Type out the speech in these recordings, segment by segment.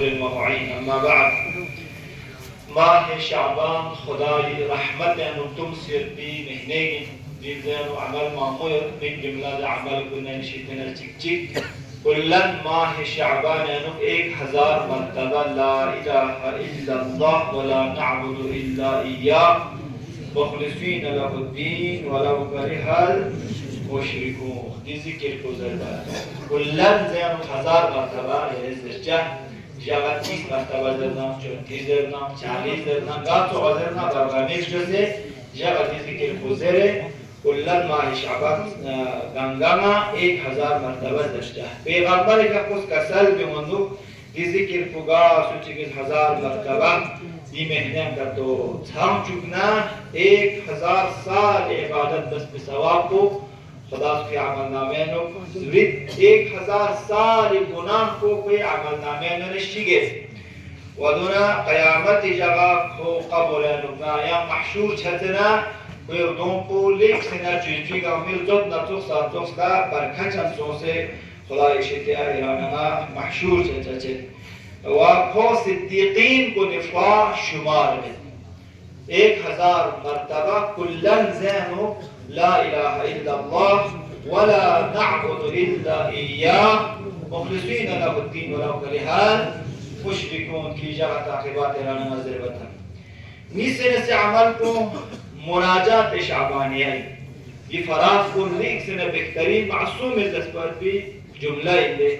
नसर मुईन। अम्मा बाद, माह शाबान खुदाई रहमत तुम सिरती महीने जिन अमल मामूल मिन जुमला अमल कुनन शितन चिकचिक कुल्लन माह शाबान 1000 मर्तबा ला इलाहा इल्लल्लाह वला नअबुदु इल्ला इय्याह मुखलिसीन लहुद्दीन वलौ करिहल मुशरिकून। जिक्र को ज़रदा कुल्लन 1000 मर्तबा ये ज़रजा जगह 30 मर्तबा ज़रना 34 ज़रना 40 ज़रना गातो ज़रना बरगामिश जैसे जगह जिक्र को ज़रे कुल्लन माह शाबान गंगामा 1000 मर्तबा ज़रजा पैगंबर का कुछ कसल भी मंदू जिक्र को गा सोची 1000 मर्तबा दी महीने का तो हम चुकना 1000 साल इबादत बस पे सवाब को खुदा के अमल नामे नो ज़ुरित 1000 साल गुनाह को कोई अमल नामे नो निश्चिगे वदुना क़यामत जगह को कबूल नुकना या महशूर छतना कोई दों को लेख सेना चीज़ी का मिल जोत न तो सातों का बरखचन सो से खुदा इश्तिया इराना महशूर छचे वाक़ो सिद्दीक़ीन को निफ़ा शुमार में 1000 मर्तबा कुल्लन ज़ैनो ला इलाहा इल्लल्लाह वला नअबुदु इल्ला इय्याह मुखलिसीन लहुद्दीन वलौ करिहल मुशरिकून की जगह ताक़िबात इराना नज़र बता मिसर से अमल को मुनाजात शाबानिया ये फराज को लीक से न बेहतरीन मासूम दस्पर भी जुमला इले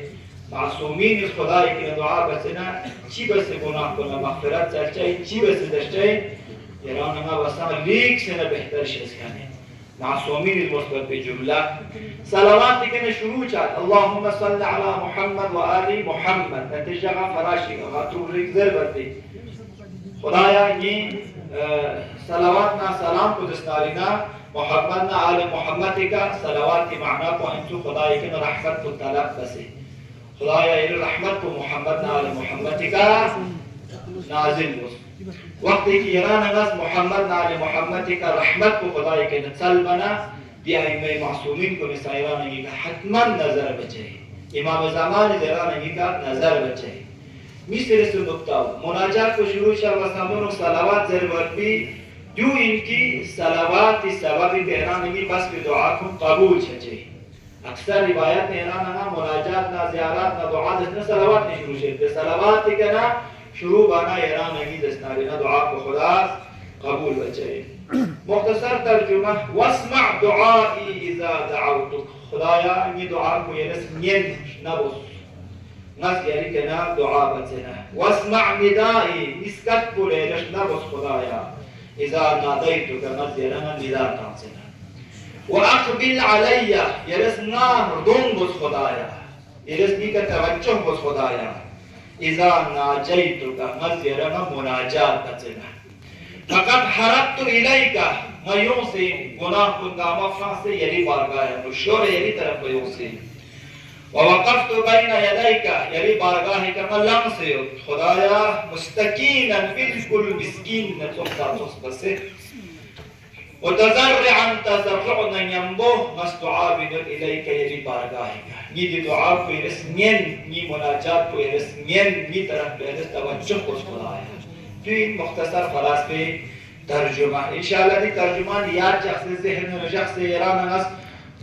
मासूमीन खुदा की दुआ बसना ची बस गुनाह को न मगफिरत चाहिए ची बस दस्ते इराना मा वसा लीक से न बेहतर शेखाने मासूमीन मुस्बत पे जुमला सलावत के शुरू चाह अल्लाहुम्मा सल्ली अला मुहम्मद व आलि मुहम्मद नतीजा फराशी का तो रिजर बते खुदाया ये सलावत ना सलाम को दस्तारिना मोहम्मद ना आले मोहम्मद का सलावत की माना को अंतु खुदा के रहमत को तलब बसे खुदाया ये रहमत को मोहम्मद ना आले मोहम्मद का नाजिल हो वक्त की ईरान नस मोहम्मद ना आले मोहम्मद का रहमत को खुदा के नसल बना दिया में मासूमीन को निसाइरा नहीं का हतमन नजर बचे इमाम ज़मान ज़रा नहीं का नजर बचे मिस्र से नुक्ता मुनाजात को शुरू शर वसामों सलावत ज़रूरत भी जो इनकी सलावत इस सबब बहरान नहीं बस की दुआ को कबूल छचे अक्सर रिवायत में ना मुनाजात ना ज़ियारत ना दुआ जिसने सलावत नहीं शुरू शे सलावत के ना शुरू बना ईरान नहीं दस्तारी ना दुआ को खुदा कबूल बचे मुख्तसर तर्जुमा वस्मा दुआई इज़ा दअउतुक खुदाया ये दुआ को ये रस्मियत नबुस नस यारी के ना दुआ बचना वस्मा निदाई इसकत को ले रशना बस खुदाया इज़ा नादैतु का नस यारना निदा तांसना व अक़बिल अलैया ये रसना रुदुन बस खुदाया ये रसनी का तवज्जुह बस खुदाया इज़ा नाजैतु का नस यारना मुनाजात बचना फ़क़द हरबतु इलैका मयूं से गुनाह को गामा से यरी बारगाह है मुशोर यरी तरफ मयूं से वक़फ़्त बैन यदैका यरी बारगाह का मलम से खुदाया मुस्तकीनन बिल्कुल मिस्कीन न तुखता बसे वतज़र्रअन तज़र्रुअन यंबो मस्तुआबिन इलैका यरी बारगाह का ये दुआ को रस्मियन ये मुनाजात को रस्मियन ये तरफ पे तवज्जुह को खुदाया तो इन मुख्तसर फराज पे तर्जुमा इंशाअल्लाह दी तर्जुमान याद शख्स ज़हन में शख्स ईरान नस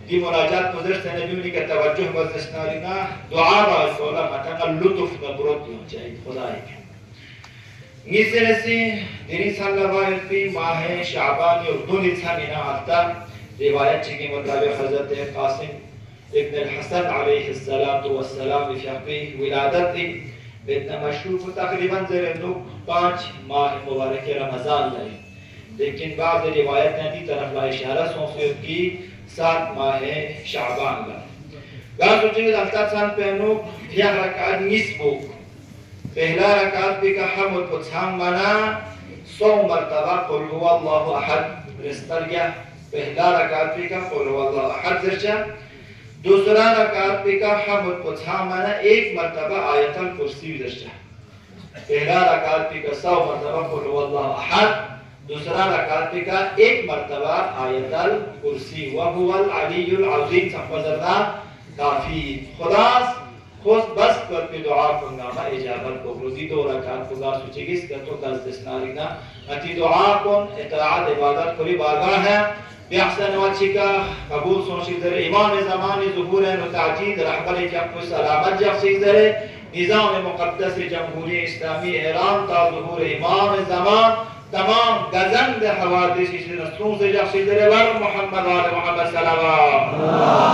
दी मुनाजात नजर से नबी का तवज्जुह बदस्तारिना दुआ रसूला मता लुत्फ नबरत हो जाए खुदा के मिसर से दिनी सल्लल्लाहु अलैहि माह शाबान और दो लिसानिना आता रिवायत के मुताबिक हजरत कासिम इब्न अल-हसन अलैहि सलातु वस्सलाम की विलादत बेतना मशरूफ तकरीबन ज़रो 5 माह मुबारक रमजान लगे लेकिन बाद रिवायत ने दी तरफ ला इशारा सोचे की 7 माह शाबान ला गाल सोचेंगे अल्ताफ सान पहनो या रकात निस्बो पहला रकात पे का हमद को छांग माना 100 मर्तबा कुल हुवल्लाहु अहद रिस्तर गया पहला रकात पे का कुल हुवल्लाहु अहद दर्जा दूसरा रकात पे का हमद को छांग माना 1 मर्तबा आयतल कुर्सी दर्जा पहला रकात पे का 100 मर्तबा कुल हुवल्लाहु अहद दूसरा रकात पे का 1 मर्तबा आयतल कुर्सी व हुवल अलीयुल अज़ीम सफज़रना काफी खुदा خوش بس کر پی دعا کنگا ما اجابت کو روزی دو رکعت خدا سوچگیس کر تو دست دسنارینا اتی دعا کن اطاعت عبادت کو بھی بارگاہ ہے بأحسن وجهك قبول سوشی در امام زمان ظهور و تعجید رحبر جمع سلامت جخشی در نظام مقدس جمهوری اسلامی ایران تا ظهور امام زمان تمام گزند حوادث نسلوں سے جخشی در ور محمد آل محمد صلوات